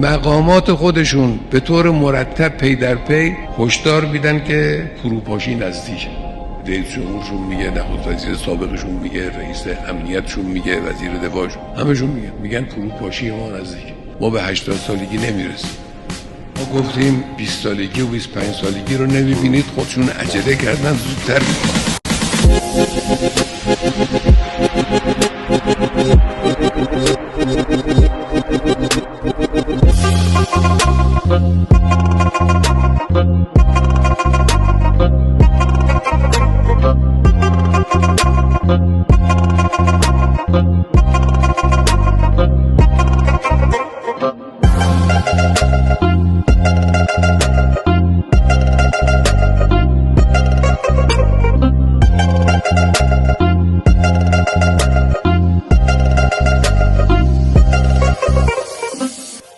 مقامات خودشون به طور مرتب پی در پی هشدار میدن که فروپاشی نزدیکه. رئیس جمهورشون میگه، نخست وزیر سابقشون میگه، رئیس امنیتشون میگه، وزیر دفاعشون، همشون میگن فروپاشی ما نزدیکه. ما به 80 سالگی نمیرسیم. ما گفتیم 20 سالگی و 25 سالگی رو نمیبینید، خودشون عجله کردن زودتر میکنن.